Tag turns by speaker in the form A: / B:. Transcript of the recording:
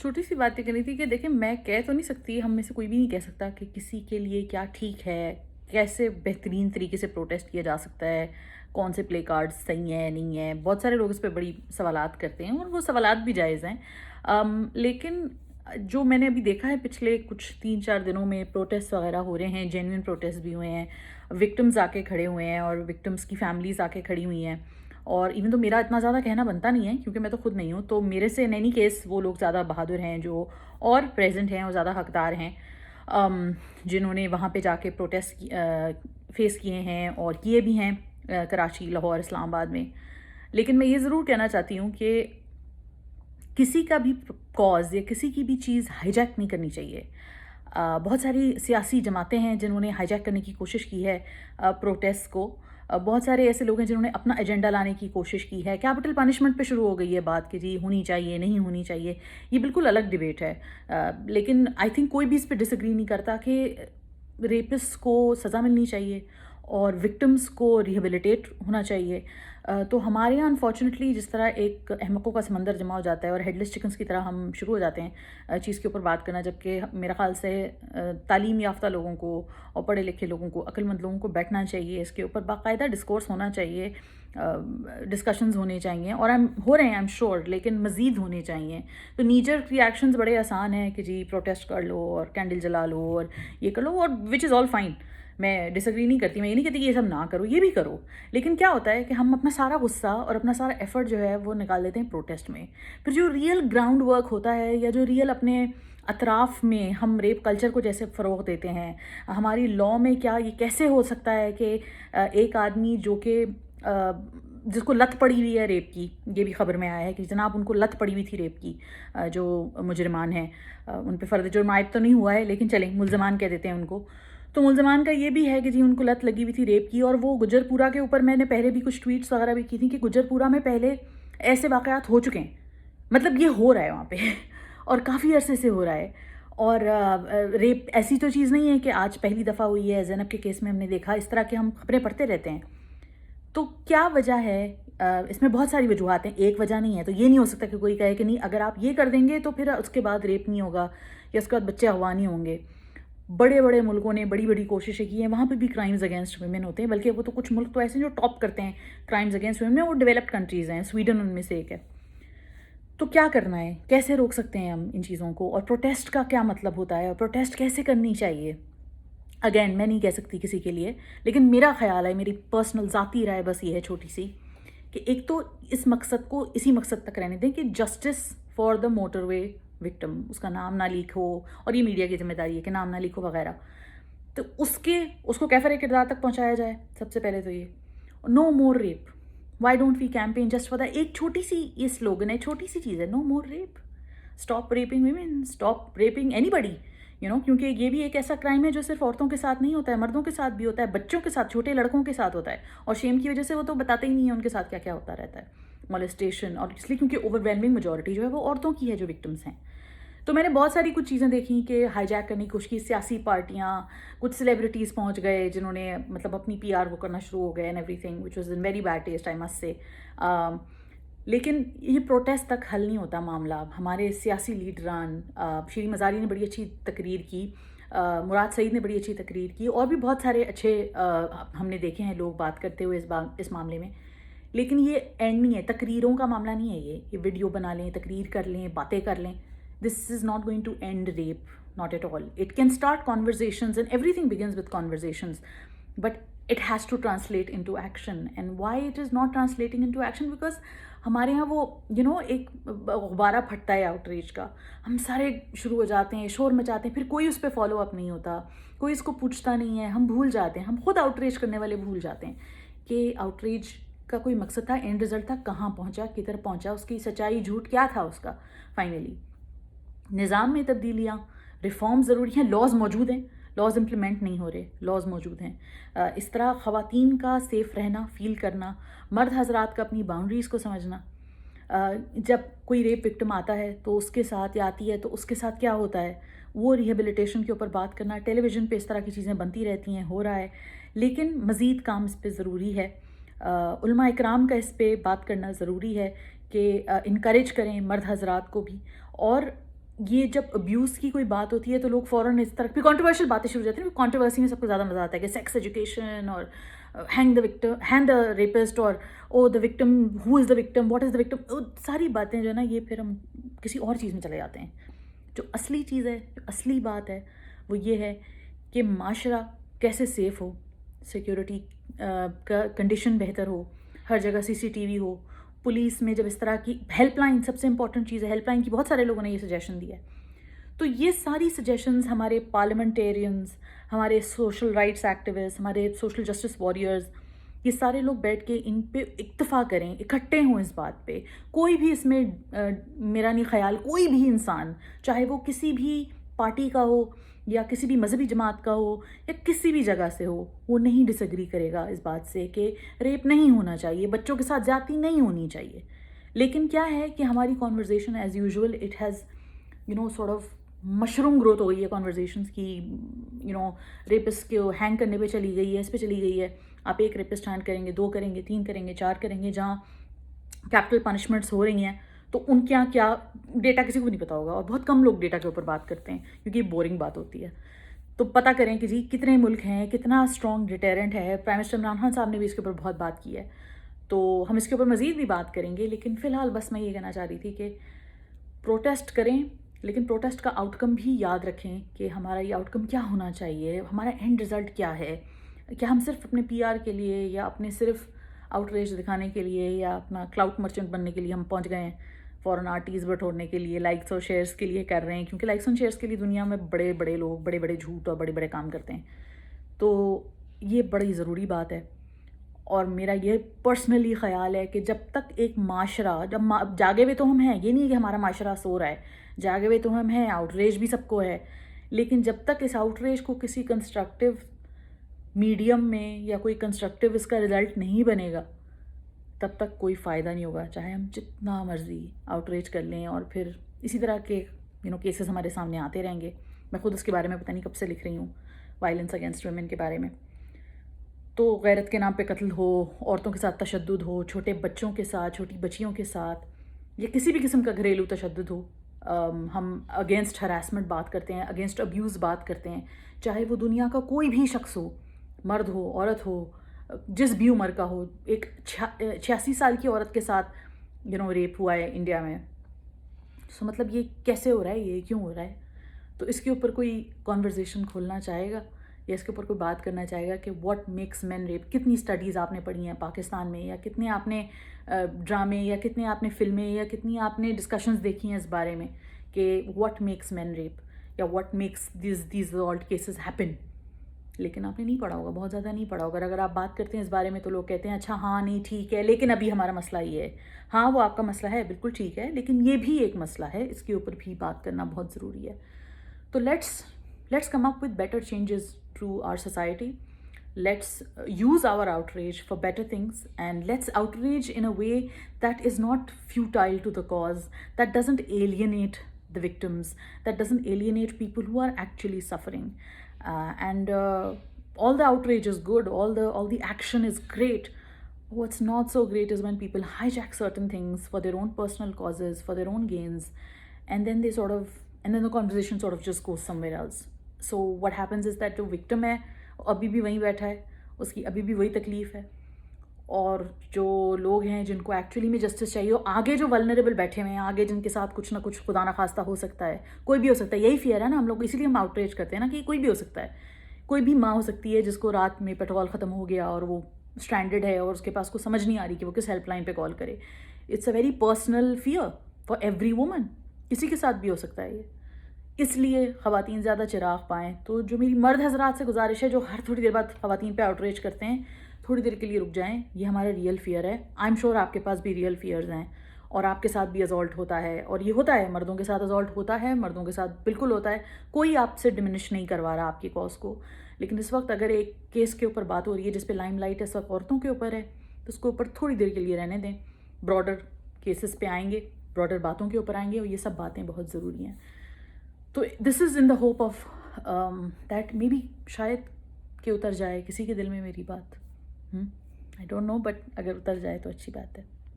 A: छोटी सी बातें करनी थी कि देखें, मैं कह तो नहीं सकती, हम में से कोई भी नहीं कह सकता कि किसी के लिए क्या ठीक है, कैसे बेहतरीन तरीके से प्रोटेस्ट किया जा सकता है, कौन से प्ले कार्ड्स सही हैं नहीं है। बहुत सारे लोग इस पे बड़ी सवालात करते हैं और वो सवालात भी जायज़ हैं। लेकिन जो मैंने अभी देखा है पिछले कुछ 3-4 दिनों में प्रोटेस्ट वगैरह हो रहे हैं, जेन्युइन प्रोटेस्ट भी हुए हैं, विक्टिम्स आके खड़े हुए हैं और विक्टिम्स की फैमिलीज़ आके खड़ी हुई हैं। और इवन तो मेरा इतना ज़्यादा कहना बनता नहीं है क्योंकि मैं तो खुद नहीं हूँ, तो मेरे से इन एनी केस वो लोग ज़्यादा बहादुर हैं जो और प्रेजेंट हैं और ज़्यादा हकदार हैं, जिन्होंने वहाँ पे जाके प्रोटेस्ट फेस किए हैं और किए भी हैं, कराची, लाहौर, इस्लामाबाद में। लेकिन मैं ये ज़रूर कहना चाहती हूँ कि किसी का भी कॉज़ या किसी की भी चीज़ हाईजैक नहीं करनी चाहिए। बहुत सारी सियासी जमातें हैं जिन्होंने हाईजैक करने की कोशिश की है प्रोटेस्ट को। बहुत सारे ऐसे लोग हैं जिन्होंने अपना एजेंडा लाने की कोशिश की है। कैपिटल पनिशमेंट पे शुरू हो गई है बात कि जी होनी चाहिए, नहीं होनी चाहिए। ये बिल्कुल अलग डिबेट है। लेकिन आई थिंक कोई भी इस पे डिसएग्री नहीं करता कि रेपिस्ट को सज़ा मिलनी चाहिए और विक्टिम्स को रिहेबिलिटेट होना चाहिए। तो हमारे यहाँ अनफॉर्चुनेटली जिस तरह एक अहमकों का समंदर जमा हो जाता है और हेडलेस चिकन्स की तरह हम शुरू हो जाते हैं चीज़ के ऊपर बात करना, जबकि मेरा ख़्याल से तालीम याफ्ता लोगों को और पढ़े लिखे लोगों को, अक्लमंद लोगों को बैठना चाहिए, इसके ऊपर बाकायदा डिस्कोर्स होना चाहिए, डिस्कशंस होने चाहिए और हो रहे हैं, आई एम श्योर, लेकिन मज़ीद होने चाहिए। तो नीजर रिएक्शंस बड़े आसान हैं कि जी प्रोटेस्ट कर लो और कैंडल जला लो और ये कर लो, और विच इज़ ऑल फाइन। मैं डिसएग्री नहीं करती, मैं ये नहीं कहती कि ये सब ना करो, ये भी करो। लेकिन क्या होता है कि हम अपना सारा गुस्सा और अपना सारा एफर्ट जो है वो निकाल देते हैं प्रोटेस्ट में। फिर जो रियल ग्राउंड वर्क होता है या जो रियल अपने अतराफ़ में हम रेप कल्चर को जैसे फ़रोग़ देते हैं, हमारी लॉ में क्या ये कैसे हो सकता है कि एक आदमी जो कि जिसको लत पड़ी हुई है रेप की, ये भी ख़बर में आया है कि जनाब उनको लत पड़ी हुई थी रेप की, जो मुजरिमान हैं उन पे फ़र्द जुर्म आयद तो नहीं हुआ है लेकिन चलें मुल्ज़मान कह देते हैं उनको। तो मुल्ज़मान का ये भी है कि जी उनको लत लगी हुई थी रेप की, और वो गुजरपुरा के ऊपर मैंने पहले भी कुछ ट्वीट्स वगैरह भी की थी कि गुजरपुरा में पहले ऐसे वाक़यात हो चुके हैं, मतलब ये हो रहा है वहाँ पे और काफ़ी अरसे से हो रहा है। और रेप ऐसी तो चीज़ नहीं है कि आज पहली दफ़ा हुई है। ज़ैनब के केस में हमने देखा, इस तरह के हम खबरें पढ़ते रहते हैं। तो क्या वजह है? इसमें बहुत सारी वजूहात हैं, एक वजह नहीं है। तो ये नहीं हो सकता कि कोई कहे कि नहीं अगर आप ये कर देंगे तो फिर उसके बाद रेप नहीं होगा या उसके बाद बच्चे अगवा नहीं होंगे। बड़े बड़े मुल्कों ने बड़ी बड़ी कोशिशें की हैं, वहाँ पे भी क्राइम्स अगेंस्ट वुमेन होते हैं, बल्कि वो तो कुछ मुल्क तो ऐसे हैं जो टॉप करते हैं क्राइम्स अगेंस्ट वुमेन में, वो डेवलप्ड कंट्रीज़ हैं, स्वीडन उनमें से एक है। तो क्या करना है, कैसे रोक सकते हैं हम इन चीज़ों को, और प्रोटेस्ट का क्या मतलब होता है और प्रोटेस्ट कैसे करनी चाहिए? अगेन मैं नहीं कह सकती किसी के लिए, लेकिन मेरा ख़्याल है, मेरी पर्सनल ज़ाती राय बस ये है छोटी सी, कि एक तो इस मकसद को इसी मकसद तक रहने दें कि justice for the motorway victim, उसका नाम ना लीक हो, और ये मीडिया की जिम्मेदारी है कि नाम ना लीक हो वगैरह। तो उसको कैफरे किरदार तक पहुंचाया जाए। सबसे पहले तो ये no more rape, why don't we campaign just for the, एक छोटी सी ये स्लोगन है, छोटी सी चीज़ है, no more rape, stop raping women, stop raping anybody, क्योंकि ये भी एक ऐसा क्राइम है जो सिर्फ औरतों के साथ नहीं होता है, मर्दों के साथ भी होता है, बच्चों के साथ, छोटे लड़कों के साथ होता है, और शेम की वजह से वो तो बताते ही नहीं है उनके साथ क्या क्या होता रहता है, मोलेस्टेशन, और इसलिए क्योंकि ओवरवेलमिंग मेजॉरिटी जो है वो औरतों की है जो विक्टिम्स हैं। तो मैंने बहुत सारी कुछ चीज़ें देखी कि हाईजैक करने की कोशिश की, सियासी पार्टियाँ, कुछ सेलिब्रिटीज़ पहुँच गए जिन्होंने मतलब अपनी पीआर वो करना शुरू हो गए and everything, which was in very bad taste I must say. लेकिन ये प्रोटेस्ट तक हल नहीं होता मामला। हमारे सियासी लीडरान, शीरी मज़ारी ने बड़ी अच्छी तकरीर की, मुराद सईद ने बड़ी अच्छी तकरीर की, और भी बहुत सारे अच्छे हमने देखे हैं लोग बात करते हुए इस मामले में। लेकिन ये एंड नहीं है, तकरीरों का मामला नहीं है ये वीडियो बना लें, तकरीर कर लें, बातें कर लें, this is not going to end rape, not at all. It can start conversations and everything begins with conversations, but it has to translate into action. And why it is not translating into action? Because हमारे यहाँ वो एक गुब्बारा फटता है outreach का, हम सारे शुरू हो जाते हैं, शोर मचाते हैं, फिर कोई उस पर फॉलो अप नहीं होता, कोई इसको पूछता नहीं है, हम भूल जाते हैं, हम खुद आउटरीच करने वाले भूल जाते हैं कि आउटरीच का कोई मकसद था, एंड रिजल्ट था, कहाँ पहुँचा, किधर पहुँचा, उसकी सच्चाई झूठ क्या था उसका फाइनली। निज़ाम में तब्दीलियाँ, रिफॉर्म ज़रूरी हैं, लॉज मौजूद हैं, लॉज इम्प्लीमेंट नहीं हो रहे, लॉज मौजूद हैं। इस तरह ख़वातीन का सेफ़ रहना, फ़ील करना, मर्द हजरात का अपनी बाउंड्रीज़ को समझना, जब कोई रेप विक्टिम आता है तो उसके साथ या आती है तो उसके साथ क्या होता है, वो रिहेबिलिटेशन के ऊपर बात करना। टेलीविज़न पे इस तरह की चीज़ें बनती रहती हैं, हो रहा है, लेकिन मज़ीद काम इस पर ज़रूरी है। उलमा इकराम का इस पर बात करना ज़रूरी है कि इनकरेज करें मर्द हजरात को भी, और یہ جب ابیوز کی کوئی بات ہوتی ہے تو لوگ فوراً اس طرح پھر کنٹروورشل باتیں شروع ہو جاتی ہیں. کنٹروورسی میں سب کو زیادہ مزہ آتا ہے کہ سیکس ایجوکیشن اور ہینگ دا ریپسٹ اور او the victim, who is the victim, what is the victim, ساری باتیں جو ہے نا یہ پھر ہم کسی اور چیز میں چلے جاتے ہیں. جو اصلی چیز ہے, جو اصلی بات ہے وہ یہ ہے کہ معاشرہ کیسے سیف ہو, سیکیورٹی کا کنڈیشن بہتر ہو, ہر جگہ CCTV ہو, پولیس میں جب اس طرح کی ہیلپ لائن سب سے امپورٹنٹ چیز ہے, ہیلپ لائن کی بہت سارے لوگوں نے یہ سجیشن دیا ہے. تو یہ ساری سجیشنز ہمارے پارلیمنٹیرینز, ہمارے سوشل رائٹس ایکٹیوسٹ, ہمارے سوشل جسٹس واریئرز, یہ سارے لوگ بیٹھ کے ان پہ اکتفا کریں, اکٹھے ہوں اس بات پہ. کوئی بھی اس میں میرا نہیں خیال, کوئی بھی انسان چاہے وہ کسی بھی پارٹی کا ہو یا کسی بھی مذہبی جماعت کا ہو یا کسی بھی جگہ سے ہو, وہ نہیں ڈس ایگری کرے گا اس بات سے کہ ریپ نہیں ہونا چاہیے, بچوں کے ساتھ زیادتی نہیں ہونی چاہیے. لیکن کیا ہے کہ ہماری conversation as usual it has sort of mushroom growth ہو گئی ہے کنورزیشنس کی. ریپسٹ کو ہینگ کرنے پہ چلی گئی ہے, اس پہ چلی گئی ہے. آپ ایک ریپسٹ ہینگ کریں گے, 2 کریں گے, 3 کریں گے, 4 کریں گے, جہاں کیپٹل پنشمنٹس ہو رہی ہیں تو ان کے یہاں کیا ڈیٹا کسی کو نہیں پتا ہوگا, اور بہت کم لوگ ڈیٹا کے اوپر بات کرتے ہیں کیونکہ یہ بورنگ بات ہوتی ہے. تو پتہ کریں کہ جی کتنے ملک ہیں, کتنا اسٹرانگ ڈیٹیرنٹ ہے. پرائم منسٹر عمران خان صاحب نے بھی اس کے اوپر بہت بات کی ہے, تو ہم اس کے اوپر مزید بھی بات کریں گے. لیکن فی الحال بس میں یہ کہنا چاہ رہی تھی کہ پروٹیسٹ کریں, لیکن پروٹیسٹ کا آؤٹ کم بھی یاد رکھیں کہ ہمارا یہ آؤٹ کم کیا ہونا چاہیے, ہمارا اینڈ رزلٹ کیا ہے. کیا ہم صرف اپنے PR کے لیے یا اپنے صرف آؤٹریج دکھانے کے لیے یا اپنا کلاؤڈ مرچنٹ بننے کے لیے ہم پہنچ گئے ہیں, فوراً آرٹیز بٹورنے کے لیے, لائکس اور شیئرس کے لیے کر رہے ہیں, کیونکہ لائکس اور شیئرس کے لیے دنیا میں بڑے بڑے لوگ بڑے بڑے جھوٹ اور بڑے بڑے کام کرتے ہیں. تو یہ بڑی ضروری بات ہے. اور میرا یہ پرسنلی خیال ہے کہ جب تک ایک معاشرہ, جب جاگے ہوئے تو ہم ہیں, یہ نہیں کہ ہمارا معاشرہ سو رہا ہے, جاگے ہوئے تو ہم ہیں, آؤٹریج بھی سب کو ہے, لیکن جب تک اس آؤٹریج کو کسی کنسٹرکٹیو میڈیم میں یا کوئی کنسٹرکٹیو اس کا رزلٹ نہیں بنے گا, تب تک کوئی فائدہ نہیں ہوگا. چاہے ہم جتنا مرضی آؤٹریج کر لیں, اور پھر اسی طرح کے کیسز ہمارے سامنے آتے رہیں گے. میں خود اس کے بارے میں پتہ نہیں کب سے لکھ رہی ہوں, وائلنس اگینسٹ ویمن کے بارے میں. تو غیرت کے نام پہ قتل ہو, عورتوں کے ساتھ تشدد ہو, چھوٹے بچوں کے ساتھ, چھوٹی بچیوں کے ساتھ, یا کسی بھی قسم کا گھریلو تشدد ہو, ہم اگینسٹ ہراسمنٹ بات کرتے ہیں, اگینسٹ ابیوز بات کرتے ہیں, چاہے وہ دنیا کا کوئی بھی شخص ہو, مرد ہو, عورت ہو, جس بھی عمر کا ہو. ایک 86 سال کی عورت کے ساتھ ریپ ہوا ہے انڈیا میں. سو مطلب یہ کیسے ہو رہا ہے, یہ کیوں ہو رہا ہے؟ تو اس کے اوپر کوئی کانورزیشن کھولنا چاہے گا یا اس کے اوپر کوئی بات کرنا چاہے گا کہ واٹ میکس مین ریپ. کتنی اسٹڈیز آپ نے پڑھی ہیں پاکستان میں, یا کتنے آپ نے ڈرامے, یا کتنے آپ نے فلمیں, یا کتنی آپ نے ڈسکشنز دیکھی ہیں اس بارے میں کہ واٹ میکس مین ریپ یا what makes these alt cases happen. لیکن آپ نے نہیں پڑھا ہوگا, بہت زیادہ نہیں پڑھا ہوگا. اگر آپ بات کرتے ہیں اس بارے میں تو لوگ کہتے ہیں اچھا ہاں نہیں ٹھیک ہے, لیکن ابھی ہمارا مسئلہ یہ ہے. ہاں وہ آپ کا مسئلہ ہے, بالکل ٹھیک ہے, لیکن یہ بھی ایک مسئلہ ہے, اس کے اوپر بھی بات کرنا بہت ضروری ہے. تو let's come up with better changes to our society. Let's use our outrage for better things, and let's outrage in a way that is not futile to the cause, that doesn't alienate the victims, that doesn't alienate people who are actually suffering. And all the outrage is good, all the action is great. What's not so great is when people hijack certain things for their own personal causes, for their own gains, and then the conversation sort of just goes somewhere else. So what happens is that جو victim ہے ابھی بھی وہیں بیٹھا ہے, اس کی ابھی بھی وہی تکلیف ہے, اور جو لوگ ہیں جن کو ایکچولی میں جسٹس چاہیے, آگے جو ولنریبل بیٹھے ہوئے ہیں, آگے جن کے ساتھ کچھ نہ کچھ خدا نخواستہ ہو سکتا ہے, کوئی بھی ہو سکتا ہے. یہی فیئر ہے نا ہم لوگ, اسی لیے ہم آؤٹریج کرتے ہیں نا کہ کوئی بھی ہو سکتا ہے. کوئی بھی ماں ہو سکتی ہے جس کو رات میں پیٹرول ختم ہو گیا اور وہ اسٹرینڈڈ ہے اور اس کے پاس کو سمجھ نہیں آ رہی کہ وہ کس ہیلپ لائن پہ کال کرے. It's a very personal fear for every woman, کسی کے ساتھ بھی ہو سکتا ہے یہ. اس لیے خواتین زیادہ چراغ پائیں. تو جو میری مرد حضرات سے گزارش ہے جو ہر تھوڑی دیر بعد خواتین پہ آؤٹریج کرتے ہیں, تھوڑی دیر کے لیے رک جائیں. یہ ہمارا ریئل فیئر ہے. آئی ایم شیور آپ کے پاس بھی ریئل فیئرز ہیں, اور آپ کے ساتھ بھی ازالٹ ہوتا ہے, اور یہ ہوتا ہے, مردوں کے ساتھ ازالٹ ہوتا ہے, مردوں کے ساتھ بالکل ہوتا ہے. کوئی آپ سے ڈمنش نہیں کروا رہا آپ کی کاز کو. لیکن اس وقت اگر ایک کیس کے اوپر بات ہو رہی ہے جس پہ لائم لائٹ اس وقت عورتوں کے اوپر ہے, تو اس کے اوپر تھوڑی دیر کے لیے رہنے دیں. براڈر کیسز پہ آئیں گے, براڈر باتوں کے اوپر آئیں گے, اور یہ سب باتیں بہت ضروری ہیں. تو this is in the hope of that maybe شاید کہ اتر جائے کسی کے دل میں میری بات. آئی ڈونٹ نو, بٹ اگر اتر جائے تو اچھی بات ہے.